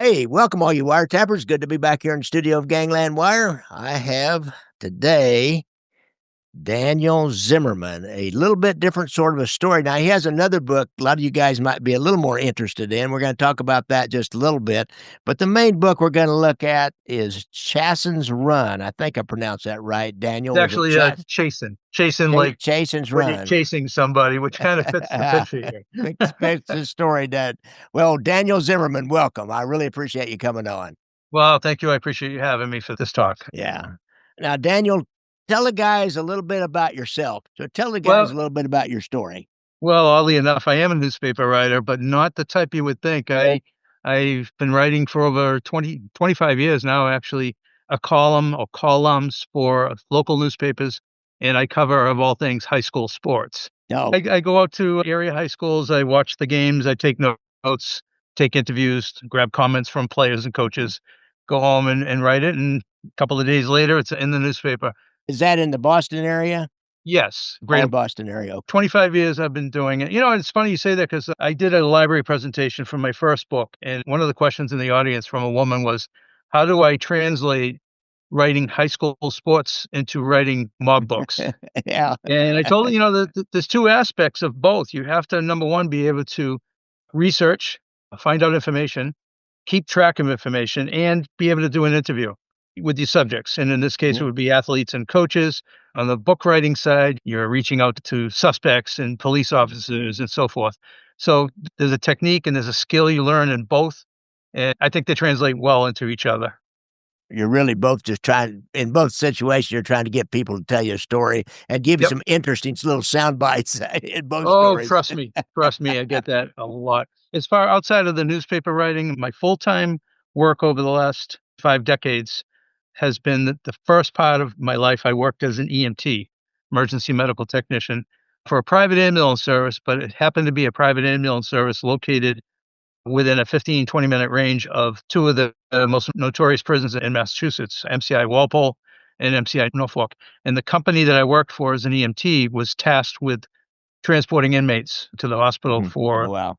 Hey, welcome all you wiretappers. Good to be back here in the studio of Gangland Wire. I have today Daniel Zimmerman, a little bit different sort of a story. Now, he has another book a lot of you guys might be a little more interested in. We're going to talk about that just a little bit. But the main book we're going to look at is Chassons Run. I think I pronounced that right, Daniel. It's Was it actually chasing like Chassons when you're Run? chasing somebody, which kind of fits the picture here. Fits the story, Dad. Well, Daniel Zimmerman, welcome. I really appreciate you coming on. Well, thank you. I appreciate you having me for this talk. Yeah. Now, Daniel, tell the guys a little bit about yourself. So tell the guys Well, a little bit about your story. well, oddly enough, I am a newspaper writer, but not the type you would think. I've been writing for over 25 years now, actually, a column or columns for local newspapers, and I cover, of all things, high school sports. No, I go out to area high schools, I watch the games, I take notes, take interviews, grab comments from players and coaches, go home and write it, and a couple of days later, it's in the newspaper. is that in the Boston area? Yes, All great. Boston area. 25 years I've been doing it. It's funny you say that because I did a library presentation for my first book, and one of the questions in the audience from a woman was, how do I translate writing high school sports into writing mob books? Yeah. And I told her, there's two aspects of both. You have to, number one, be able to research, find out information, keep track of information, and be able to do an interview with these subjects. And in this case, it would be athletes and coaches. On the book writing side, you're reaching out to suspects and police officers and so forth. So there's a technique and there's a skill you learn in both. And I think they translate well into each other. You're really both just trying, in both situations, you're trying to get people to tell you a story and give you Yep. some interesting little sound bites in both Oh, stories. trust me. Trust me. I get that a lot. As far outside of the newspaper writing, my full-time work over the last 5 decades has been the first part of my life. I worked as an EMT, emergency medical technician, for a private ambulance service, but it happened to be a private ambulance service located within a 15, 20-minute range of two of the most notorious prisons in Massachusetts, MCI Walpole and MCI Norfolk. And the company that I worked for as an EMT was tasked with transporting inmates to the hospital Oh, for wow.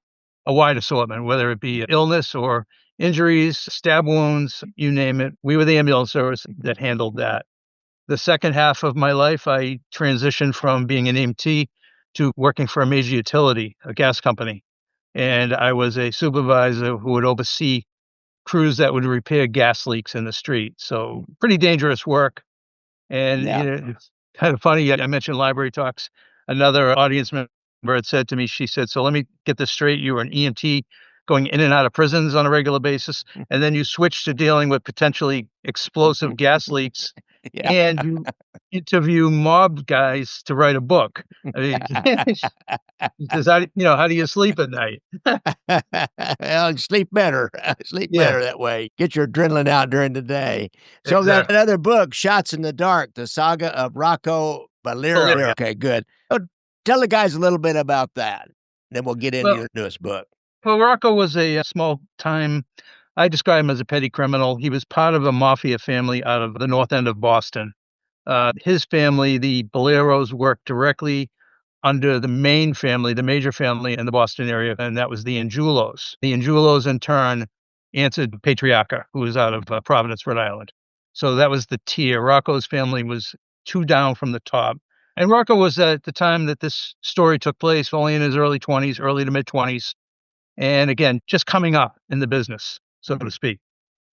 a wide assortment, whether it be illness or injuries, stab wounds, you name it. We were the ambulance service that handled that. The second half of my life, I transitioned from being an EMT to working for a major utility, a gas company. And I was a supervisor who would oversee crews that would repair gas leaks in the street. So pretty dangerous work. And Yeah. it's kind of funny. I mentioned library talks. Another audience member had said to me, she said, "So let me get this straight. You were an EMT going in and out of prisons on a regular basis, and then you switched to dealing with potentially explosive gas leaks, Yeah. and you interview mob guys to write a book." I mean, she says, how do you sleep at night?" Well, sleep better. Sleep Yeah, better that way. Get your adrenaline out during the day. So that exactly. other book, Shots in the Dark, the saga of Rocco Balliro. Balliro. Okay, good. So tell the guys a little bit about that. Then we'll get into Well, your newest book. well, Rocco was a small time. I describe him as a petty criminal. He was part of a mafia family out of the north end of Boston. His family, the Balliros, worked directly under the main family, the major family in the Boston area, and that was the Angulos. The Angulos, in turn, answered Patriarcha, who was out of Providence, Rhode Island. So that was the tier. Rocco's family was two down from the top. And Rocco was at the time that this story took place, only in his early 20s, early to mid 20s. And again, just coming up in the business, so to speak.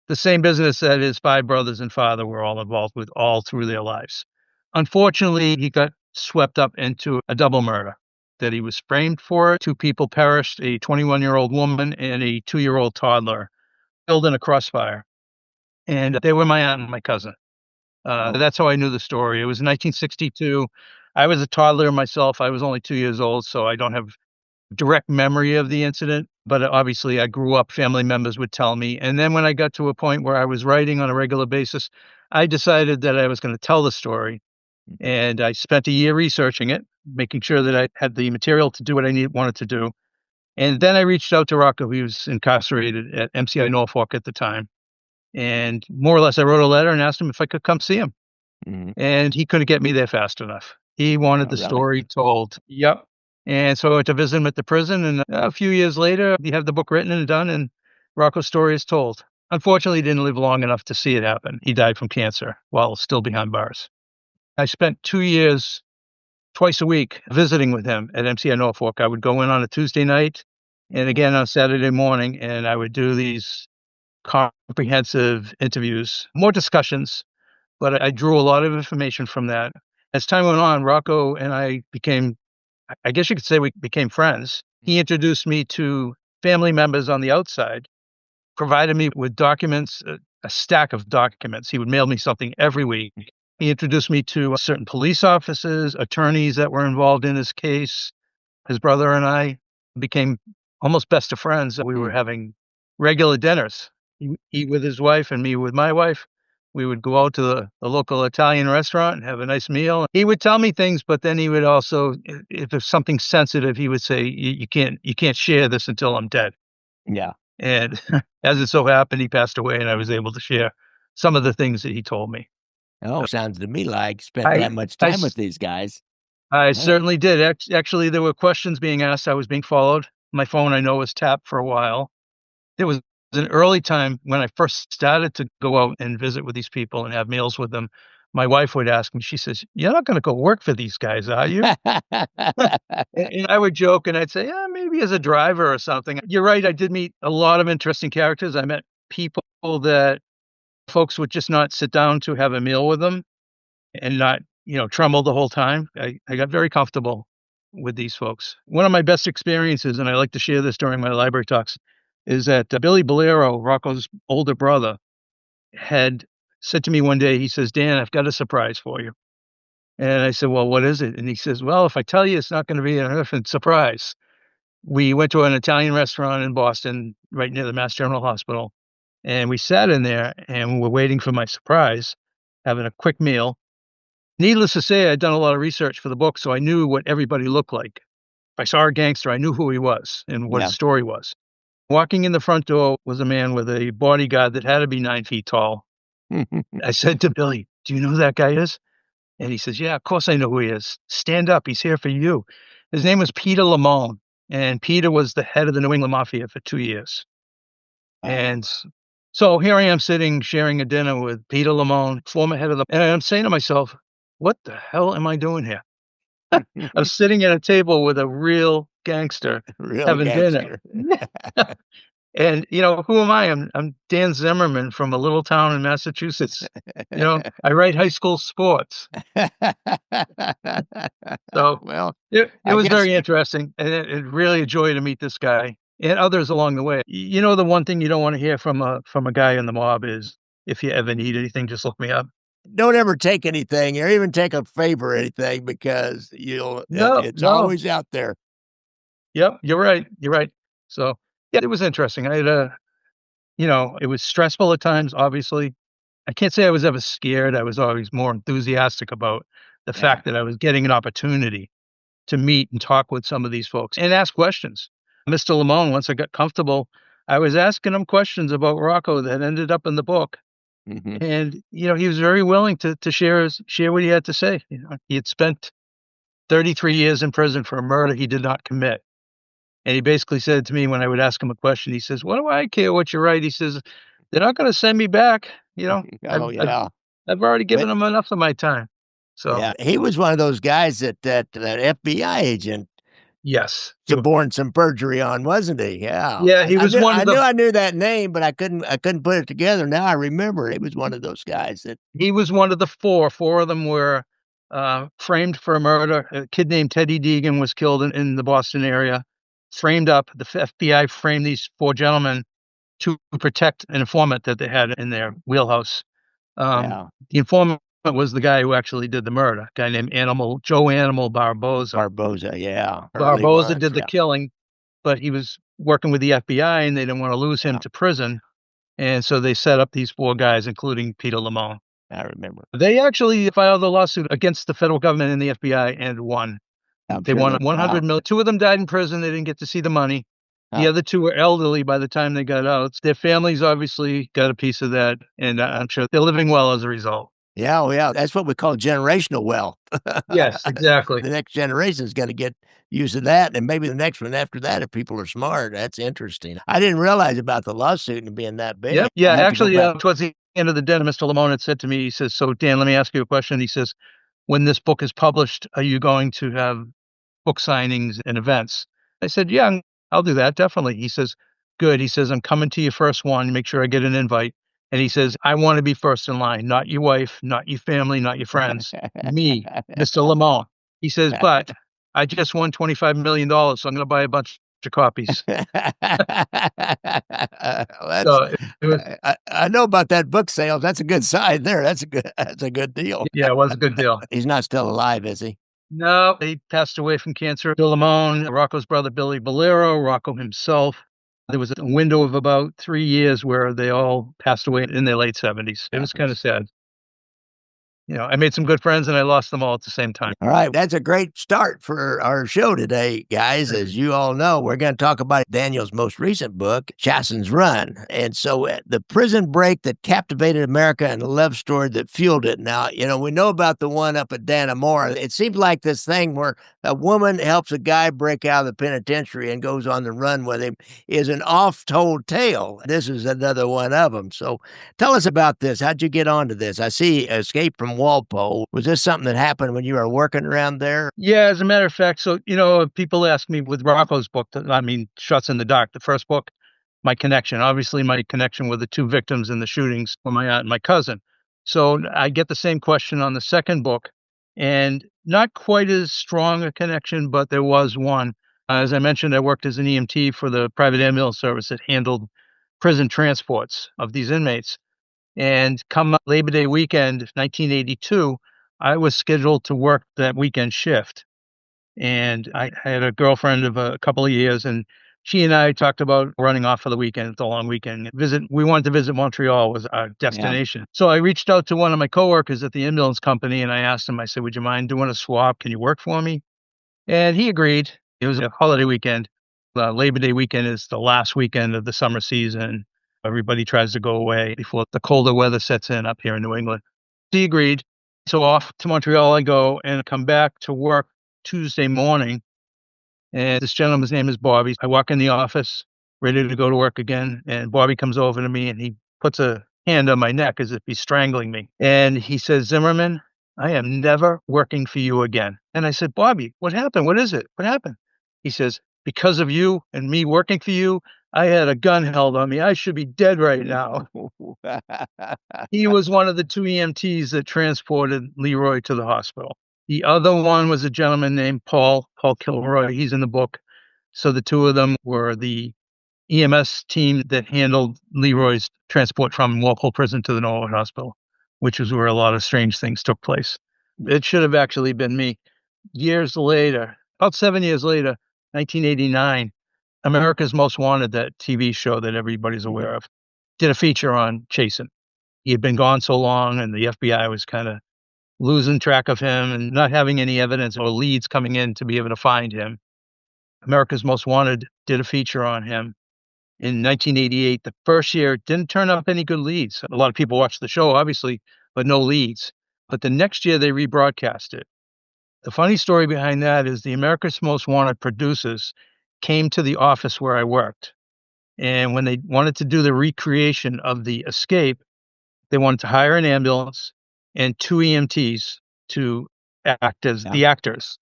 The same business that his five brothers and father were all involved with all through their lives. Unfortunately, he got swept up into a double murder that he was framed for. Two people perished, a 21-year-old woman and a 2-year-old toddler, killed in a crossfire. And they were my aunt and my cousin. That's how I knew the story. It was 1962. I was a toddler myself. I was only 2 years old, so I don't have direct memory of the incident, but obviously I grew up, family members would tell me. And then when I got to a point where I was writing on a regular basis, I decided that I was going to tell the story. And I spent a year researching it, making sure that I had the material to do what I wanted to do. And then I reached out to Rocco. He was incarcerated at MCI Norfolk at the time. And more or less, I wrote a letter and asked him if I could come see him. Mhm. And he couldn't get me there fast enough. He wanted Oh, the really? story told. Yep. And so I went to visit him at the prison. And a few years later, we have the book written and done. And Rocco's story is told. Unfortunately, he didn't live long enough to see it happen. He died from cancer while still behind bars. I spent 2 years, twice a week, visiting with him at MCI Norfolk. I would go in on a Tuesday night and again on Saturday morning, and I would do these comprehensive interviews, more discussions, but I drew a lot of information from that. As time went on, Rocco and I became, I guess you could say we became friends. He introduced me to family members on the outside, provided me with documents, a stack of documents. He would mail me something every week. He introduced me to certain police officers, attorneys that were involved in his case. His brother and I became almost best of friends. We were having regular dinners. He with his wife and me with my wife. We would go out to the local Italian restaurant and have a nice meal. He would tell me things, but then he would also, if there's something sensitive, he would say, you can't share this until I'm dead. Yeah. And as it so happened, he passed away, and I was able to share some of the things that he told me. Oh, sounds to me like spent I that much I time with s these guys. I Yeah. certainly did. Actually, there were questions being asked. I was being followed. My phone, I know, was tapped for a while. It was an early time when I first started to go out and visit with these people and have meals with them. My wife would ask me, she says, "You're not gonna go work for these guys, are you?" And I would joke and I'd say, "Yeah, maybe as a driver or something." You're right, I did meet a lot of interesting characters. I met people that folks would just not sit down to have a meal with them and not, tremble the whole time. I got very comfortable with these folks. One of my best experiences, and I like to share this during my library talks, is that Billy Balliro, Rocco's older brother, had said to me one day, he says, "Dan, I've got a surprise for you." And I said, "Well, what is it?" And he says, "Well, if I tell you, it's not going to be an innocent surprise." We went to an Italian restaurant in Boston, right near the Mass General Hospital, and we sat in there and we were waiting for my surprise, having a quick meal. Needless to say, I'd done a lot of research for the book, so I knew what everybody looked like. If I saw a gangster, I knew who he was and what Yeah. his story was. Walking in the front door was a man with a bodyguard that had to be 9 feet tall. I said to Billy, "Do you know who that guy is?" And he says, "Yeah, of course I know who he is. Stand up. He's here for you." His name was Peter Limone, and Peter was the head of the New England Mafia for 2 years. Wow. And so here I am sitting, sharing a dinner with Peter Limone, former head of the, and I'm saying to myself, what the hell am I doing here? I'm sitting at a table with a real gangster Real having dinner. gangster. And, who am I? I'm Dan Zimmerman from a little town in Massachusetts. I write high school sports. So Well, it I was guess very interesting, and it really a joy to meet this guy and others along the way. The one thing you don't want to hear from a guy in the mob is, if you ever need anything, just look me up. don't ever take anything or even take a favor or anything because No, it's no. always out there. Yep, you're right. You're right. So yeah, it was interesting. I had it was stressful at times, obviously. I can't say I was ever scared. I was always more enthusiastic about the Yeah. fact that I was getting an opportunity to meet and talk with some of these folks and ask questions. Mr. Limone, once I got comfortable, I was asking him questions about Rocco that ended up in the book. Mhm. And, he was very willing to share what he had to say. He had spent 33 years in prison for a murder he did not commit. And he basically said to me when I would ask him a question, he says, "What do I care what you write?" He says, "They're not gonna send me back, I've Oh, I've yeah. I've already given But them enough of my time." So, yeah, he was one of those guys that FBI agent yes. suborned some perjury on, wasn't he? Yeah. Yeah, I he I was knew one I of knew the I knew that name, but I couldn't put it together. Now I remember it. He was one of those guys that he was one of the 4. 4 of them were, framed for a murder. A kid named Teddy Deegan was killed in the Boston area, framed up. The FBI framed these 4 gentlemen to protect an informant that they had in their wheelhouse. yeah, The informant was the guy who actually did the murder, a guy named Joe Animal Barboza. Barboza, yeah, early Barboza ones, did the yeah, killing, but he was working with the FBI, and they didn't wanna lose him yeah, to prison, and so they set up these 4 guys, including Peter Limone. I remember. They actually filed a lawsuit against the federal government and the FBI and won. I'm They won sure. Wow. 100 million. 2 of them died in prison, they didn't get to see the money. The Huh. other 2 were elderly by the time they got out. Their families obviously got a piece of that, and I'm sure they're living well as a result. Yeah, well, yeah, that's what we call generational wealth. Yes, exactly. The next generation is gonna get used to that, and maybe the next one after that if people are smart. That's interesting. I didn't realize about the lawsuit and being that big. Yep. Yeah, I have to go actually, back. towards the end of the dinner, Mr. Limone had said to me, he says, "So, Dan, let me ask you a question." He says, "When this book is published, are you going to have book signings and events?" I said, "Yeah, I'll do that, definitely." He says, "Good." He says, "I'm coming to your first one. Make sure I get an invite." And he says, "I want to be first in line, not your wife, not your family, not your friends. Me, Mr. Limone." He says, "But I just won $25 million, so I'm going to buy a bunch of copies." That's So it was, I know about that book sales. That's a good sign there. That's a good deal. yeah, it was a good deal. He's not still alive, is he? No, he passed away from cancer. Bill Limone, Rocco's brother Billy Balliro, Rocco himself. There was a window of about 3 years where they all passed away in their late 70s. It was kinda sad. I made some good friends and I lost them all at the same time. All right. That's a great start for our show today, guys. As you all know, we're going to talk about Daniel's most recent book, Chassons Run. And so the prison break that captivated America and the love story that fueled it. Now, we know about the one up at Dannemora. It seems like this thing where a woman helps a guy break out of the penitentiary and goes on the run with him is an oft-told tale. This is another one of them. So tell us about this. How'd you get onto this? I see Escape from Walpole. Was this something that happened when you were working around there? Yeah, as a matter of fact, so, people ask me with Rocco's book, Shots in the Dark, the first book, my connection. Obviously, my connection with the 2 victims in the shootings were my aunt and my cousin. So I get the same question on the second book, and not quite as strong a connection, but there was one. As I mentioned, I worked as an EMT for the private ambulance service that handled prison transports of these inmates. And come Labor Day weekend, 1982, I was scheduled to work that weekend shift. And I had a girlfriend of a couple of years, and she and I talked about running off for the weekend, the long weekend. We wanted to visit Montreal was our Yeah. destination. So I reached out to one of my coworkers at the ambulance company and I asked him, I said, "Would you mind doing a swap? Can you work for me?" And he agreed. It was a holiday weekend. Labor Day weekend is the last weekend of the summer season. Everybody tries to go away before the colder weather sets in up here in New England. He agreed. So off to Montreal I go and come back to work Tuesday morning. And this gentleman's name is Bobby. I walk in the office, ready to go to work again. And Bobby comes over to me and he puts a hand on my neck as if he's strangling me. And he says, "Zimmerman, I am never working for you again." And I said, "Bobby, what happened? What is it? What happened?" He says, "Because of you and me working for you, I had a gun held on me. I should be dead right now." He was one of the 2 EMTs that transported Leroy to the hospital. The other one was a gentleman named Paul Kilroy. He's in the book. So the 2 of them were the EMS team that handled Leroy's transport from Walpole Prison to the Norwood Hospital, which is where a lot of strange things took place. It should have actually been me. Years later, about 7 years later, 1989, America's Most Wanted, that TV show that everybody's aware of, did a feature on Chasen. He had been gone so long, and the FBI was kinda losing track of him and not having any evidence or leads coming in to be able to find him. America's Most Wanted did a feature on him in 1988. The first year didn't turn up any good leads. A lot of people watched the show, obviously, but no leads. But the next year they rebroadcast it. The funny story behind that is the America's Most Wanted producers came to the office where I worked. And when they wanted to do the recreation of the escape, they wanted to hire an ambulance and 2 EMTs to act as the actors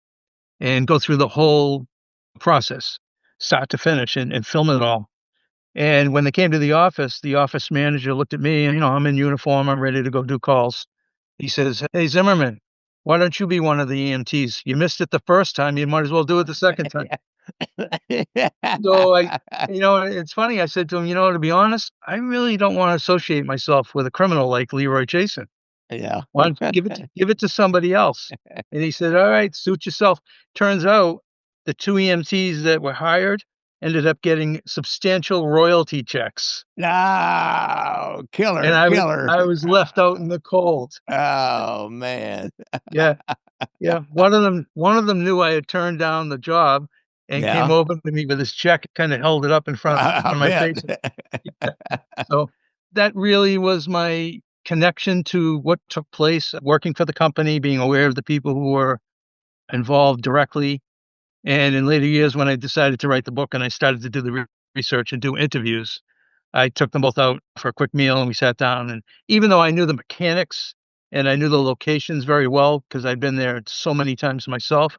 and go through the whole process, start to finish, and film it all. And when they came to the office manager looked at me and, I'm in uniform, I'm ready to go do calls. He says, "Hey, Zimmerman, why don't you be one of the EMTs? You missed it the first time, you might as well do it the second time." So it's funny. I said to him, "To be honest, I really don't want to associate myself with a criminal like Leroy Jason. Yeah. Why don't you give it to somebody else?" And he said, "All right, suit yourself." Turns out the 2 EMTs that were hired ended up getting substantial royalty checks, No, and killer, killer. I was left out in the cold. Oh, man. Yeah, yeah. One of them knew I had turned down the job and came Yeah, over to me with his check, kinda held it up in front I of my bet. face. So that really was my connection to what took place working for the company, being aware of the people who were involved directly. And in later years, when I decided to write the book and I started to do the research and do interviews, I took them both out for a quick meal and we sat down. And even though I knew the mechanics and I knew the locations very well because I'd been there so many times myself,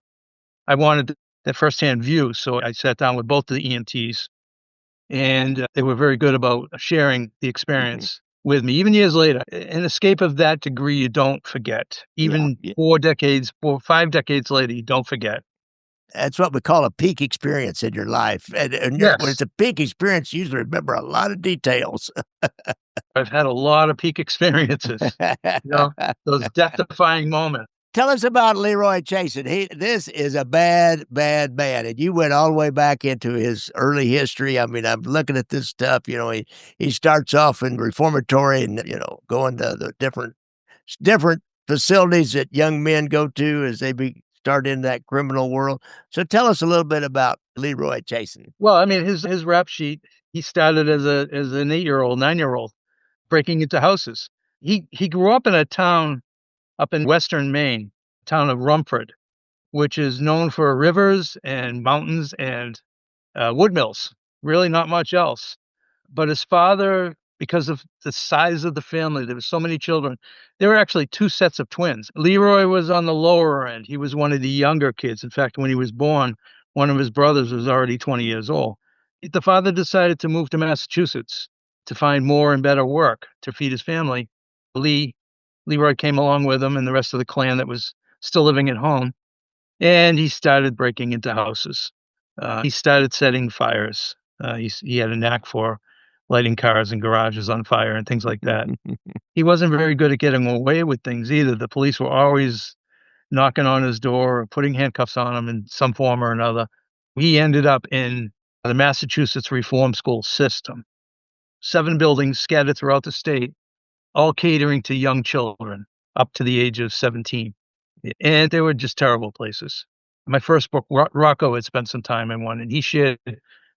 I wanted that firsthand view. So I sat down with both the EMTs, and they were very good about sharing the experience with me. Even years later, an escape of that degree you don't forget. Even Yeah. 5 decades later, you don't forget. That's what we call a peak experience in your life, and when Yes, it's a peak experience, you usually remember a lot of details. I've had a lot of peak experiences, you know, those death-defying moments. Tell us about Leroy Chason. This is a bad, bad man, and you went all the way back into his early history. I mean, I'm looking at this stuff. He starts off in reformatory, and going to the different facilities that young men go to as they start in that criminal world. So tell us a little bit about Leroy Chason. Well, I mean, his rap sheet, he started as an 8-year-old, 9-year-old, breaking into houses. He grew up in a town up in western Maine, town of Rumford, which is known for rivers and mountains and wood mills. Really, not much else. But his father, because of the size of the family, there were so many children. There were actually 2 sets of twins. Leroy was on the lower end. He was one of the younger kids. In fact, when he was born, one of his brothers was already 20 years old. The father decided to move to Massachusetts to find more and better work to feed his family. Leroy came along with him and the rest of the clan that was still living at home, and he started breaking into houses. He started setting fires. He had a knack for lighting cars and garages on fire and things like that. He wasn't very good at getting away with things either. The police were always knocking on his door or putting handcuffs on him in some form or another. He ended up in the Massachusetts reform school system, 7 buildings scattered throughout the state, all catering to young children up to the age of 17. And they were just terrible places. My first book, Rocco had spent some time in one, and he shared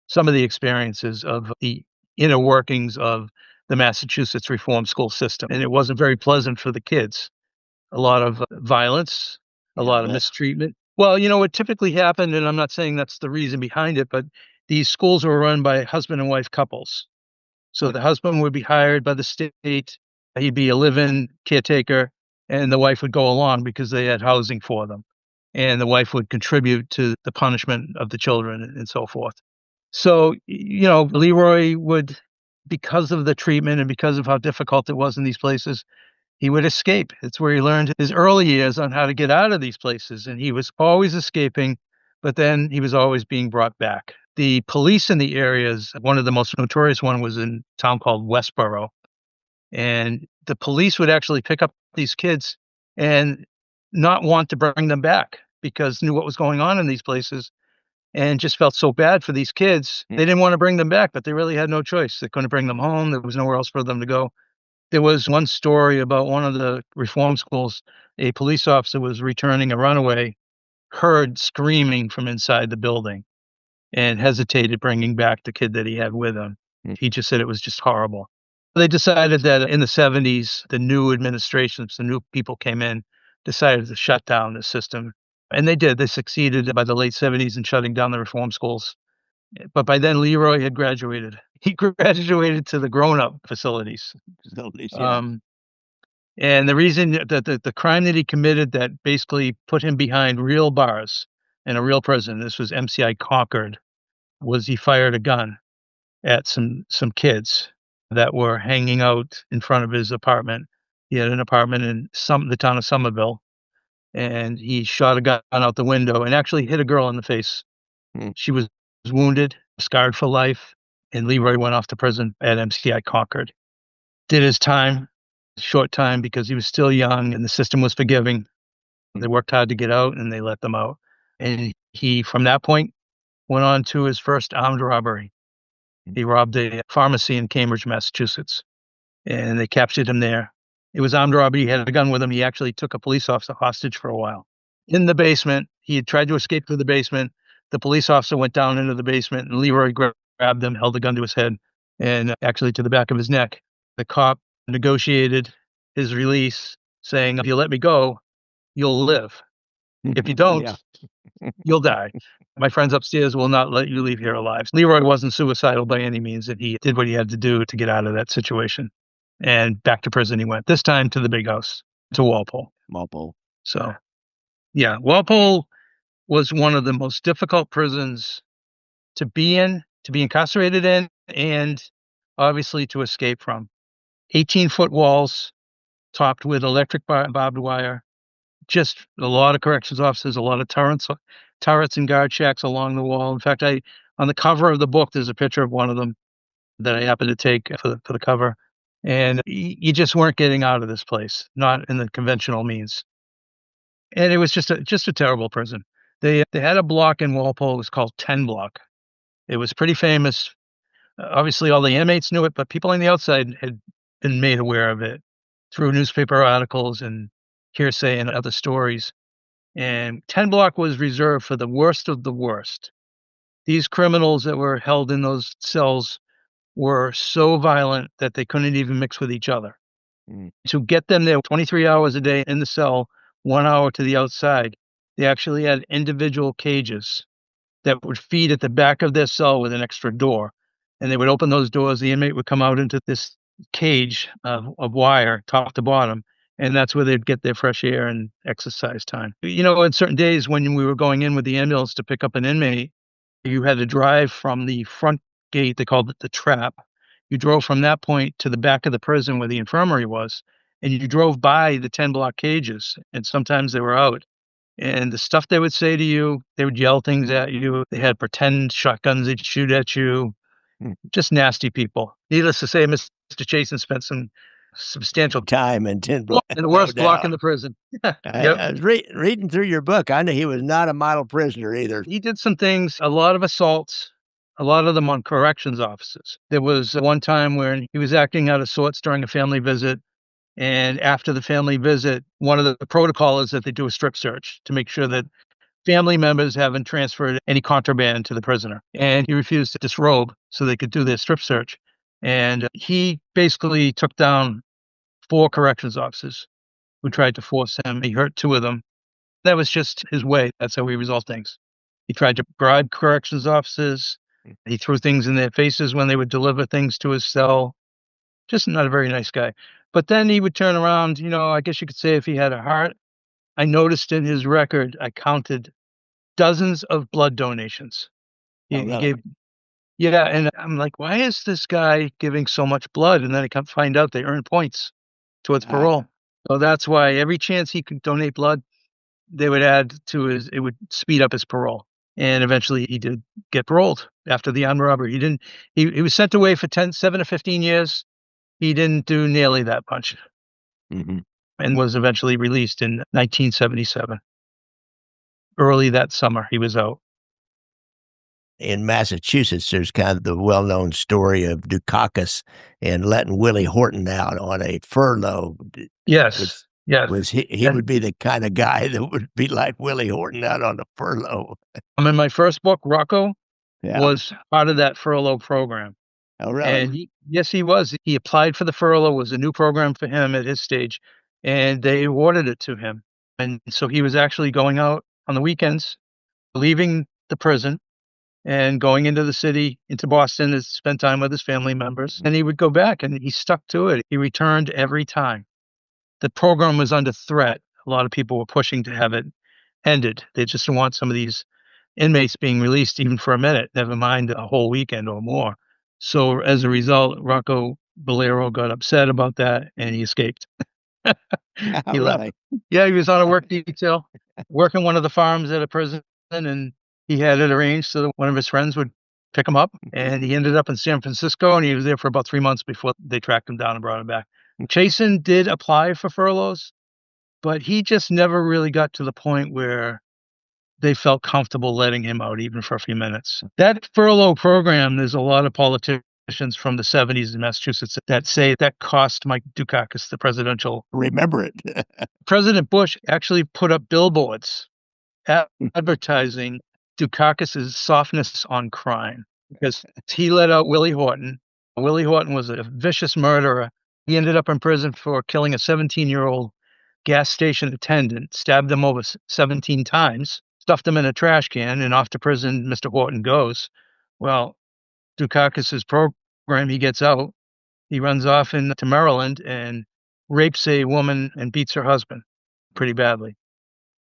some of the experiences of the inner workings of the Massachusetts reform school system. And it wasn't very pleasant for the kids. A lot of violence, a lot of mistreatment. Well, what typically happened, and I'm not saying that's the reason behind it, but these schools were run by husband and wife couples. So the husband would be hired by the state. He'd be a live-in caretaker, and the wife would go along because they had housing for them. And the wife would contribute to the punishment of the children and so forth. So, Leroy would, because of the treatment and because of how difficult it was in these places, he would escape. It's where he learned his early years on how to get out of these places. And he was always escaping, but then he was always being brought back. The police in the areas, one of the most notorious one was in a town called Westboro. And the police would actually pick up these kids and not want to bring them back because knew what was going on in these places and just felt so bad for these kids. They didn't want to bring them back, but they really had no choice. They couldn't bring them home. There was nowhere else for them to go. There was one story about one of the reform schools. A police officer was returning a runaway, heard screaming from inside the building, and hesitated bringing back the kid that he had with him. He just said it was just horrible. They decided that in the 70s, the new administrations, the new people came in, decided to shut down the system. And they did. They succeeded by the late 70s in shutting down the reform schools. But by then, Leroy had graduated. He graduated to the grown-up facilities. And the reason that the crime that he committed that basically put him behind real bars in a real prison, this was MCI Concord, was he fired a gun at some kids that were hanging out in front of his apartment. He had an apartment in the town of Somerville, and he shot a gun out the window and actually hit a girl in the face. She was wounded, scarred for life, and Leroy went off to prison at MCI Concord. Did his time, short time, because he was still young and the system was forgiving. They worked hard to get out, and they let them out. And he, from that point, went on to his first armed robbery. He robbed a pharmacy in Cambridge, Massachusetts, and they captured him there. It was armed robbery. He had a gun with him. He actually took a police officer hostage for a while. In the basement, he had tried to escape through the basement. The police officer went down into the basement, and Leroy grabbed him, held the gun to his head, and actually to the back of his neck. The cop negotiated his release saying, if you let me go, you'll live. If you don't, you'll die. My friends upstairs will not let you leave here alive. Leroy wasn't suicidal by any means, and he did what he had to do to get out of that situation. And back to prison he went, this time to the big house, to Walpole. Walpole. So, yeah, Walpole was one of the most difficult prisons to be in, to be incarcerated in, and obviously to escape from. 18-foot walls topped with electric barbed wire, just a lot of corrections officers, a lot of turrets and guard shacks along the wall. In fact, on the cover of the book, there's a picture of one of them that I happened to take for the cover. And you just weren't getting out of this place, not in the conventional means. And it was just a terrible prison. They had a block in Walpole. It was called 10 Block. It was pretty famous. Obviously, all the inmates knew it, but people on the outside had been made aware of it through newspaper articles and hearsay and other stories. And 10 Block was reserved for the worst of the worst. These criminals that were held in those cells were so violent that they couldn't even mix with each other. To get them there 23 hours a day in the cell, 1 hour to the outside, they actually had individual cages that would feed at the back of their cell with an extra door. And they would open those doors. The inmate would come out into this cage of wire, top to bottom. And that's where they'd get their fresh air and exercise time. You know, on certain days when we were going in with the ambulance to pick up an inmate, you had to drive from the front gate, they called it the trap. You drove from that point to the back of the prison where the infirmary was, and you drove by the 10 block cages, and sometimes they were out. And the stuff they would say to you, they would yell things at you. They had pretend shotguns they'd shoot at you. Just nasty people. Needless to say, Mr. Chassons spent some substantial time in 10 Block. In the worst block in the prison. Yep. I was reading through your book. I knew he was not a model prisoner either. He did some things, a lot of assaults, a lot of them on corrections officers. There was one time where he was acting out of sorts during a family visit. And after the family visit, one of the protocol is that they do a strip search to make sure that family members haven't transferred any contraband to the prisoner. And he refused to disrobe so they could do their strip search. And he basically took down 4 corrections officers who tried to force him. He hurt 2 of them. That was just his way. That's how he resolved things. He tried to bribe corrections officers. He threw things in their faces when they would deliver things to his cell. Just not a very nice guy. But then he would turn around, you know, I guess you could say if he had a heart. I noticed in his record, I counted dozens of blood donations. He gave, yeah, and I'm like, why is this guy giving so much blood? And then I come find out they earn points towards parole. So that's why every chance he could donate blood, they would add to it would speed up his parole. And eventually he did get paroled after the armed robbery. He was sent away for 7 to 15 years. He didn't do nearly that much. And was eventually released in 1977. Early that summer, he was out. In Massachusetts, there's kind of the well-known story of Dukakis and letting Willie Horton out on a furlough. Yes, He would be the kind of guy that would be like Willie Horton out on a furlough. In my first book, Rocco was part of that furlough program. Oh, really? And yes, he was. He applied for the furlough. It was a new program for him at his stage, and they awarded it to him. And so he was actually going out on the weekends, leaving the prison and going into the city, into Boston, to spend time with his family members. And he would go back, and he stuck to it. He returned every time. The program was under threat. A lot of people were pushing to have it ended. They just didn't want some of these inmates being released even for a minute, never mind a whole weekend or more. So as a result, Rocco Balliro got upset about that, and he escaped. He left. Yeah, he was on a work detail, working one of the farms at a prison, and he had it arranged so that one of his friends would pick him up. And he ended up in San Francisco, and he was there for about 3 months before they tracked him down and brought him back. Chassons did apply for furloughs, but he just never really got to the point where they felt comfortable letting him out even for a few minutes. That furlough program, there's a lot of politicians from the 70s in Massachusetts that say that cost Mike Dukakis the presidential. Remember it. President Bush actually put up billboards advertising Dukakis' softness on crime because he let out Willie Horton. Willie Horton was a vicious murderer He ended up in prison for killing a 17-year-old gas station attendant, stabbed him over 17 times, stuffed him in a trash can, and off to prison Mr. Horton goes. Well, Dukakis's program, he gets out. He runs off into Maryland and rapes a woman and beats her husband pretty badly.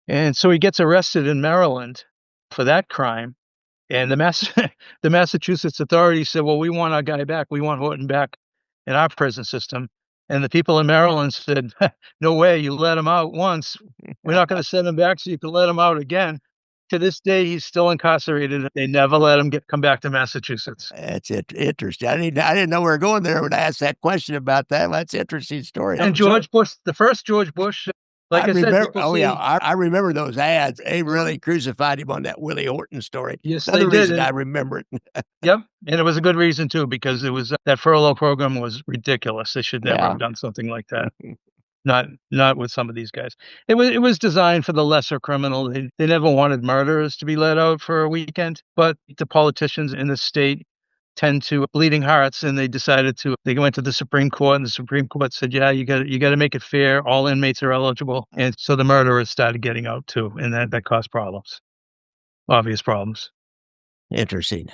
And so he gets arrested in Maryland for that crime. And the Massachusetts authorities said, well, we want our guy back. We want Horton back in our prison system. And the people in Maryland said, no way, you let him out once. We're not going to send him back so you can let him out again. To this day, he's still incarcerated. They never let him come back to Massachusetts. That's interesting. I didn't know we were going there when I asked that question about that. That's an interesting story. And George Bush, the first George Bush, like I said, remember. people Oh say, yeah, I remember those ads. They really crucified him on that Willie Horton story. yes, Another they did. reason And, I remember it. yep, and it was a good reason too, because it was that furlough program was ridiculous. They should never Yeah. have done something like that. Not with some of these guys. It was designed for the lesser criminal. They never wanted murderers to be let out for a weekend, but the politicians in the state tend to bleeding hearts, and they decided to. They went to the Supreme Court, and the Supreme Court said, "Yeah, you got to make it fair. All inmates are eligible." And so the murderers started getting out too, and that caused problems, obvious problems. Interesting.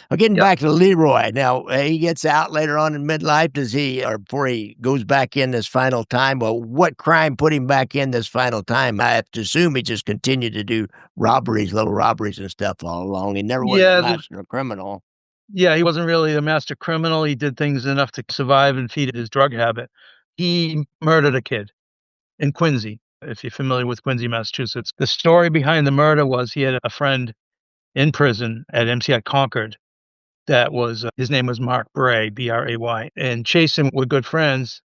Well, getting Yep. back to Leroy. Now, he gets out later on in midlife. Does he, or before he goes back in this final time? Well, what crime put him back in this final time? I have to assume he just continued to do robberies, little robberies and stuff all along. He never was a master criminal. Yeah, he wasn't really a master criminal. He did things enough to survive and feed his drug habit. He murdered a kid in Quincy, if you're familiar with Quincy, Massachusetts. The story behind the murder was he had a friend in prison at MCI Concord that was, his name was Mark Bray, Bray, and Chason were good friends.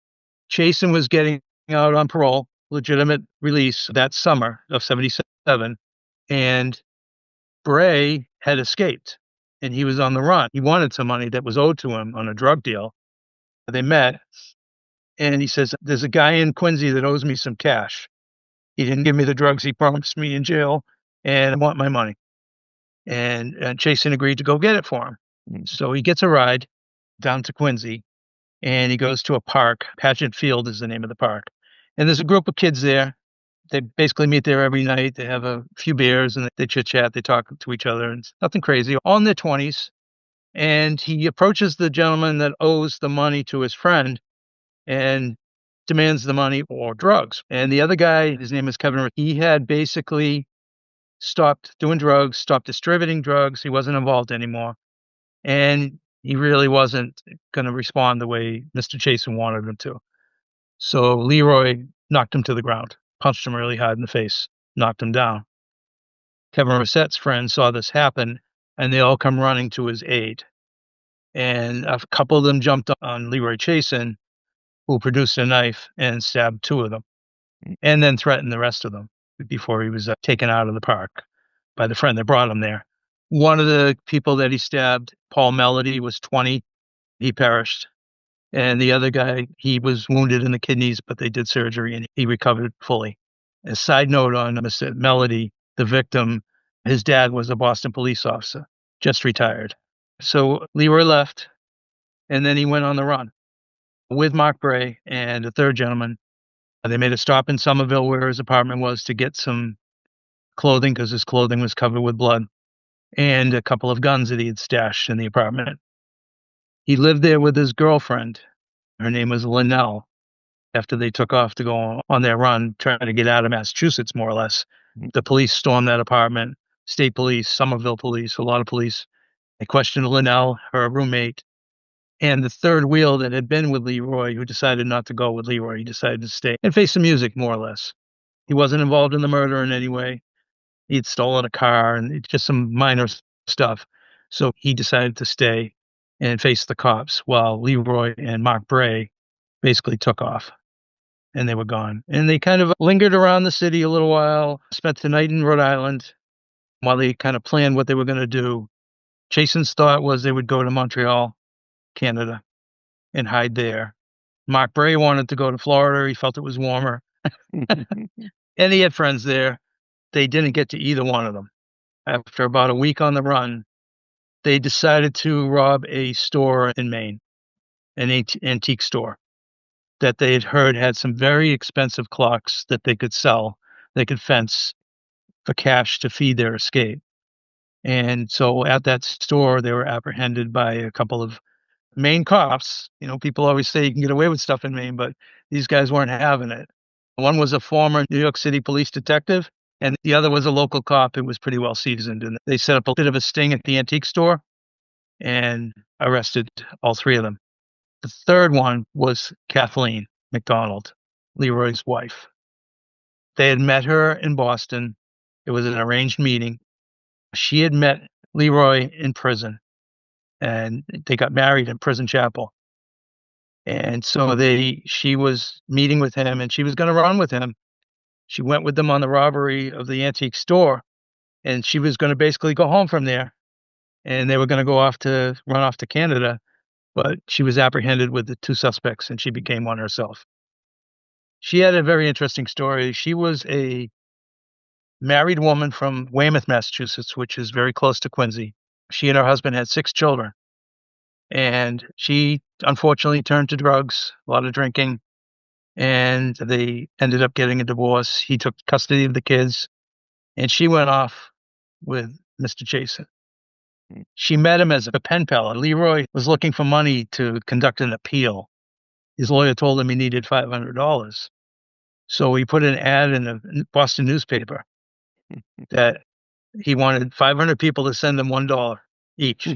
Chason was getting out on parole, legitimate release that summer of 77, and Bray had escaped and he was on the run. He wanted some money that was owed to him on a drug deal. They met, and he says, there's a guy in Quincy that owes me some cash. He didn't give me the drugs he promised me in jail, and I want my money. And Chason agreed to go get it for him. So he gets a ride down to Quincy, and he goes to a park. Pageant Field is the name of the park. And there's a group of kids there. They basically meet there every night. They have a few beers, and they chit-chat. They talk to each other, and it's nothing crazy. All in their 20s. And he approaches the gentleman that owes the money to his friend and demands the money or drugs. And the other guy, his name is Kevin, he had basically stopped doing drugs, stopped distributing drugs. He wasn't involved anymore. And he really wasn't going to respond the way Mr. Chason wanted him to. So Leroy knocked him to the ground, punched him really hard in the face, knocked him down. Kevin Rossette's friends saw this happen, and they all come running to his aid. And a couple of them jumped on Leroy Chason, who produced a knife and stabbed two of them, and then threatened the rest of them before he was taken out of the park by the friend that brought him there. One of the people that he stabbed, Paul Melody, was 20. He perished. And the other guy, he was wounded in the kidneys, but they did surgery and he recovered fully. A side note on Mr. Melody, the victim, his dad was a Boston police officer, just retired. So Leroy left, and then he went on the run with Mark Bray and a third gentleman. They made a stop in Somerville where his apartment was to get some clothing because his clothing was covered with blood and a couple of guns that he had stashed in the apartment. He lived there with his girlfriend. Her name was Linnell. After they took off to go on their run, trying to get out of Massachusetts, more or less, the police stormed that apartment, state police, Somerville police, a lot of police. They questioned Linnell, her roommate, and the third wheel that had been with Leroy, who decided not to go with Leroy. He decided to stay and face the music, more or less. He wasn't involved in the murder in any way. He'd stolen a car and just some minor stuff. So he decided to stay and face the cops while Leroy and Mark Bray basically took off and they were gone. And they kind of lingered around the city a little while, spent the night in Rhode Island while they kind of planned what they were going to do. Chason's thought was they would go to Montreal, Canada, and hide there. Mark Bray wanted to go to Florida. He felt it was warmer. And he had friends there. They didn't get to either one of them. After about a week on the run, they decided to rob a store in Maine, an antique store. that they had heard had some very expensive clocks that they could sell, they could fence for cash to feed their escape. And so at that store, they were apprehended by a couple of Maine cops. People always say you can get away with stuff in Maine, but these guys weren't having it. One was a former New York City police detective, and the other was a local cop who was pretty well seasoned. And they set up a bit of a sting at the antique store and arrested all three of them. The third one was Kathleen McDonald, Leroy's wife. They had met her in Boston. It was an arranged meeting. She had met Leroy in prison, and they got married in Prison Chapel. And so she was meeting with him, and she was gonna run with him. She went with them on the robbery of the antique store, and she was gonna basically go home from there, and they were gonna run off to Canada, but she was apprehended with the 2 suspects, and she became one herself. She had a very interesting story. She was a married woman from Weymouth, Massachusetts, which is very close to Quincy. She and her husband had 6 children, and she unfortunately turned to drugs, a lot of drinking, and they ended up getting a divorce. He took custody of the kids, and she went off with Mr. Jason. She met him as a pen pal. Leroy was looking for money to conduct an appeal. His lawyer told him he needed $500. So he put an ad in a Boston newspaper that he wanted 500 people to send him $1 each.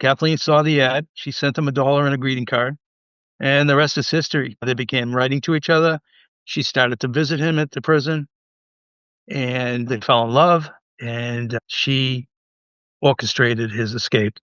Kathleen saw the ad. She sent him $1 and a greeting card, and the rest is history. They began writing to each other. She started to visit him at the prison, and they fell in love, and she orchestrated his escape.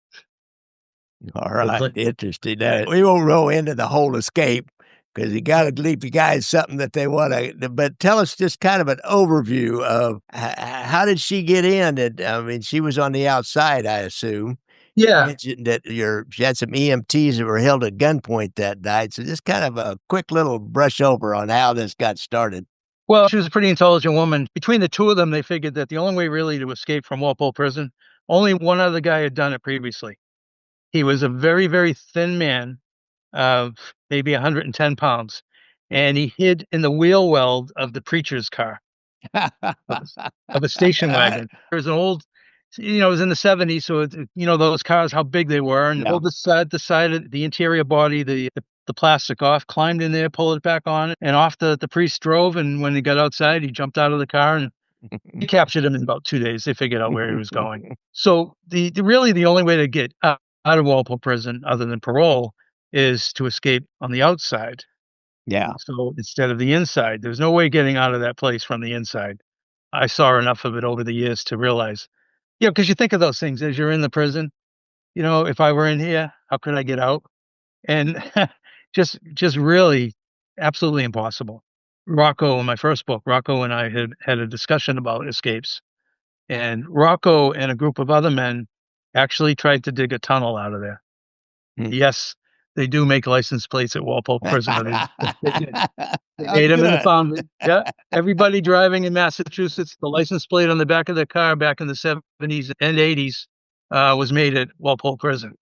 All right, interesting. Now, we won't roll into the whole escape because you got to leave the guys something that they want to. But tell us just kind of an overview of how did she get in? And I mean, she was on the outside, I assume. You Yeah. mentioned that she had some EMTs that were held at gunpoint that night. So just kind of a quick little brush over on how this got started. Well, she was a pretty intelligent woman. Between the two of them, they figured that the only way really to escape from Walpole Prison, only one other guy had done it previously. He was a very, very thin man of maybe 110 pounds, and he hid in the wheel well of the preacher's car, of a station wagon. There was an old, it was in the 70s, so those cars, how big they were, and pulled the side of the interior body, the plastic off, climbed in there, pulled it back on, and off the priest drove. And when he got outside, he jumped out of the car, and he captured him in about 2 days. They figured out where he was going. So really the only way to get out of Walpole Prison, other than parole, is to escape on the outside. Yeah. So instead of the inside, there's no way getting out of that place from the inside. I saw enough of it over the years to realize, because you think of those things as you're in the prison. If I were in here, how could I get out? And just really absolutely impossible. Rocco, in my first book, Rocco and I had a discussion about escapes, and Rocco and a group of other men actually tried to dig a tunnel out of there. Yes, they do make license plates at Walpole Prison. They did. They made them in the foundry. Yeah, everybody driving in Massachusetts, the license plate on the back of their car back in the 70s and 80s was made at Walpole Prison.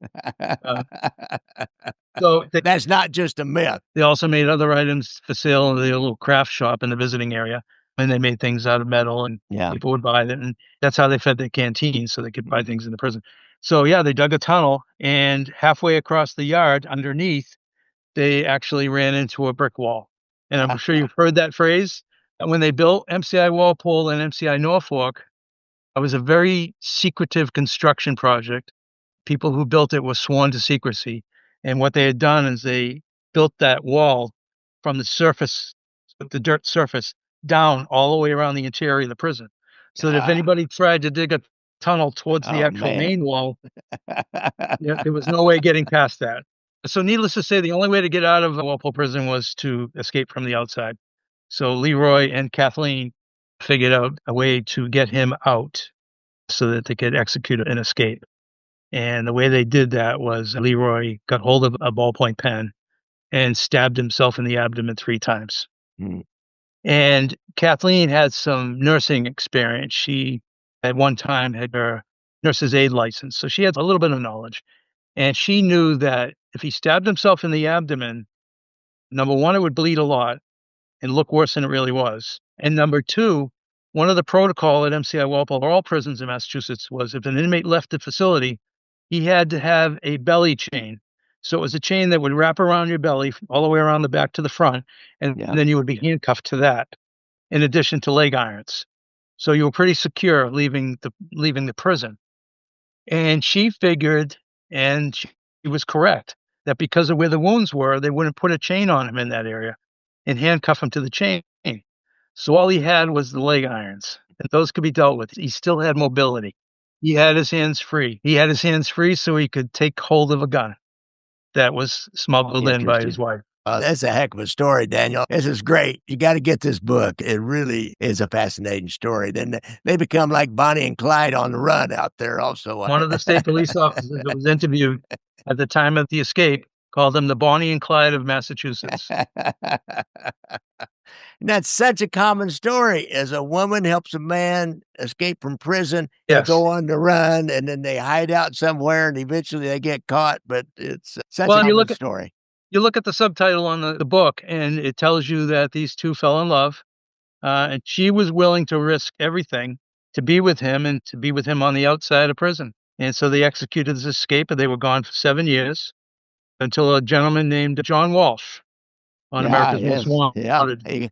So that's not just a myth. They also made other items for sale in the little craft shop in the visiting area, and they made things out of metal, and people would buy them, and that's how they fed their canteens, so they could buy things in the prison. So yeah, they dug a tunnel, and halfway across the yard underneath, they actually ran into a brick wall. And I'm sure you've heard that phrase. When they built MCI Walpole and MCI Norfolk, it was a very secretive construction project. People who built it were sworn to secrecy. And what they had done is they built that wall from the surface, the dirt surface, down all the way around the interior of the prison. So that if anybody tried to dig a tunnel towards the actual main wall, there was no way getting past that. So needless to say, the only way to get out of Walpole Prison was to escape from the outside. So Leroy and Kathleen figured out a way to get him out so that they could execute an escape. And the way they did that was Leroy got hold of a ballpoint pen and stabbed himself in the abdomen 3 times. And Kathleen had some nursing experience. She, at one time, had her nurse's aid license, so she had a little bit of knowledge. And she knew that if he stabbed himself in the abdomen, Number one, it would bleed a lot and look worse than it really was. And number two, one of the protocol at MCI Walpole, or all prisons in Massachusetts, was if an inmate left the facility, he had to have a belly chain. So it was a chain that would wrap around your belly all the way around the back to the front, and then you would be handcuffed to that, in addition to leg irons. So you were pretty secure leaving the prison. And she figured, and she was correct, that because of where the wounds were, they wouldn't put a chain on him in that area and handcuff him to the chain. So all he had was the leg irons, and those could be dealt with. He still had mobility. He had his hands free. He had his hands free so he could take hold of a gun that was smuggled in by his wife. That's a heck of a story, Daniel. This is great. You got to get this book. It really is a fascinating story. Then they become like Bonnie and Clyde on the run out there also. One of the state police officers that was interviewed at the time of the escape called them the Bonnie and Clyde of Massachusetts. And that's such a common story. As a woman helps a man escape from prison, they go on the run, and then they hide out somewhere, and eventually they get caught. But it's such a common story. You look at the subtitle on the book, and it tells you that these two fell in love, and she was willing to risk everything to be with him and to be with him on the outside of prison. And so they executed this escape, and they were gone for 7 years until a gentleman named John Walsh on America's Most Wanted. He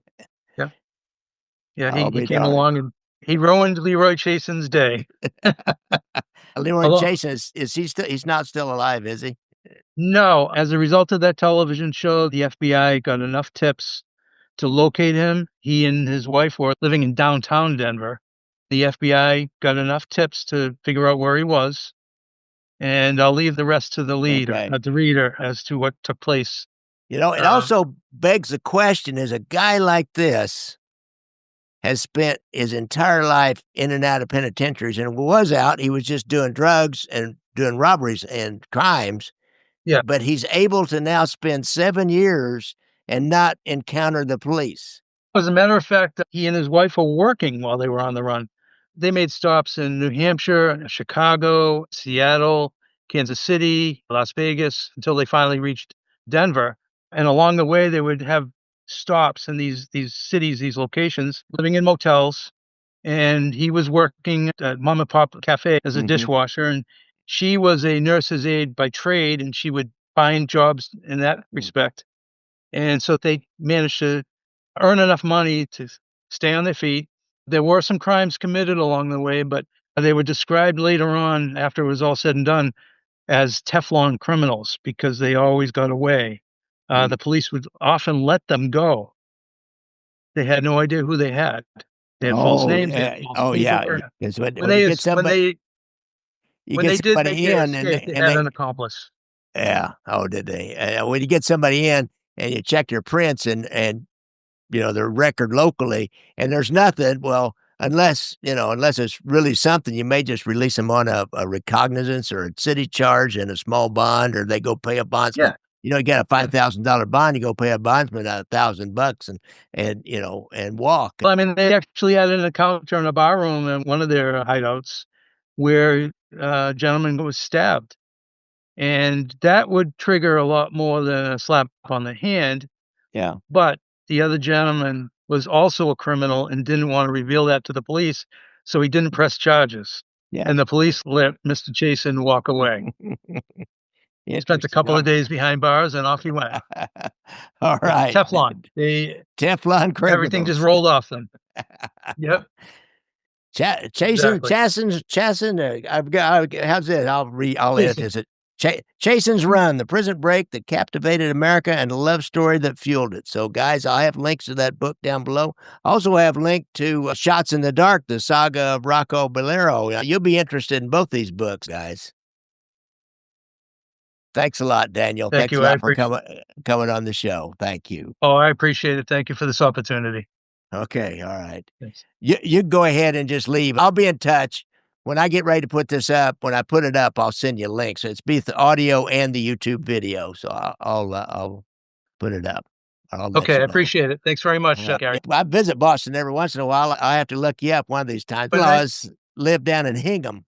came along and he ruined Leroy Chassons' day. Leroy Chassons, he's not still alive, is he? No. As a result of that television show, the FBI got enough tips to locate him. He and his wife were living in downtown Denver. The FBI got enough tips to figure out where he was. And I'll leave the rest to the reader as to what took place. It also begs the question, is a guy like this has spent his entire life in and out of penitentiaries, and was out, he was just doing drugs and doing robberies and crimes. Yeah. But he's able to now spend 7 years and not encounter the police. As a matter of fact, he and his wife were working while they were on the run. They made stops in New Hampshire, Chicago, Seattle, Kansas City, Las Vegas, until they finally reached Denver. And along the way, they would have stops in these cities, these locations, living in motels. And he was working at Mom and Pop Cafe as a dishwasher. And she was a nurse's aide by trade, and she would find jobs in that respect. And so they managed to earn enough money to stay on their feet. There were some crimes committed along the way, but they were described later on, after it was all said and done, as Teflon criminals because they always got away. The police would often let them go. They had no idea who they had. They had false names. When they did they had an accomplice. Yeah. Oh, did they? When you get somebody in and you check their prints and their record locally, and there's nothing, well, unless it's really something, you may just release them on a recognizance or a city charge and a small bond, or they go pay a bondsman. You got a $5,000 bond, you go pay a bondsman $1,000 and walk. Well, I mean, they actually had an encounter in a bar room in one of their hideouts where a gentleman was stabbed. And that would trigger a lot more than a slap on the hand. Yeah. But the other gentleman was also a criminal and didn't want to reveal that to the police, so he didn't press charges. Yeah. And the police let Mr. Chason walk away. He spent a couple of days behind bars, and off he went. All right. Teflon. Teflon criminals. Everything just rolled off them. Yep. Chassons. I've got. How's it? I'll edit this. Chassons Run, the prison break that captivated America and the love story that fueled it. So, guys, I have links to that book down below. I also have a link to Shots in the Dark, the saga of Rocco Balliro. You'll be interested in both these books, guys. Thanks a lot, Daniel. Thank you. A lot for coming on the show. Thank you. Oh, I appreciate it. Thank you for this opportunity. Okay, all right. Thanks. You go ahead and just leave. I'll be in touch. When I get ready to put this up, when I put it up, I'll send you links. So it's both the audio and the YouTube video. So I'll put it up. Okay, I appreciate it. Thanks very much, Gary. I visit Boston every once in a while. I have to look you up one of these times. I live down in Hingham.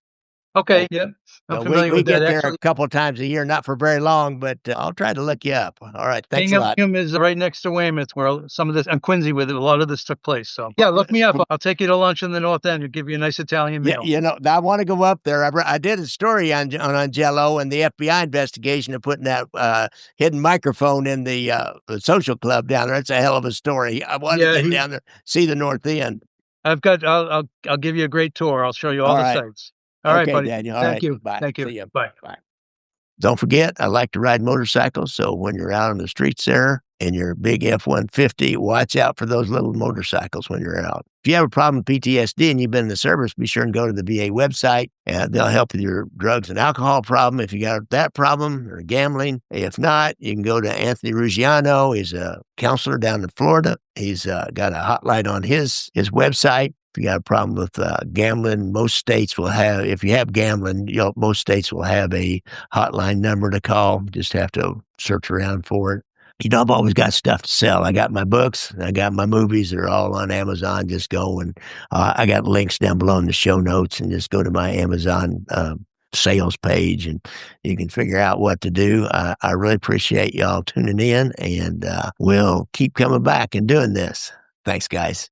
Okay, yeah. I'm familiar We with that, get there a actually. couple of times a year, not for very long, but I'll try to look you up. All right, thanks a lot. Hingham is right next to Weymouth, where some of this, and Quincy, where a lot of this took place. So, yeah, look me up. I'll take you to lunch in the North End and give you a nice Italian Yeah, meal. I want to go up there. I did a story on Jello and the FBI investigation of putting that hidden microphone in the social club down there. It's a hell of a story. I want to Yeah, get down there, see the North End. I'll give you a great tour. I'll show you all All the right. sites. All right, Okay, buddy. Daniel. All Thank right. you. Bye. Thank you. See you. Bye. Bye. Don't forget, I like to ride motorcycles. So when you're out on the streets there in your big F-150, watch out for those little motorcycles when you're out. If you have a problem with PTSD and you've been in the service, be sure and go to the VA website. They'll help with your drugs and alcohol problem if you got that problem, or gambling. If not, you can go to Anthony Ruggiano. He's a counselor down in Florida. He's got a hotline on his website. If you got a problem with gambling, most states will have, if you have gambling, most states will have a hotline number to call. Just have to search around for it. I've always got stuff to sell. I got my books, I got my movies. They're all on Amazon. Just go and I got links down below in the show notes, and just go to my Amazon sales page, and you can figure out what to do. I really appreciate y'all tuning in, and we'll keep coming back and doing this. Thanks, guys.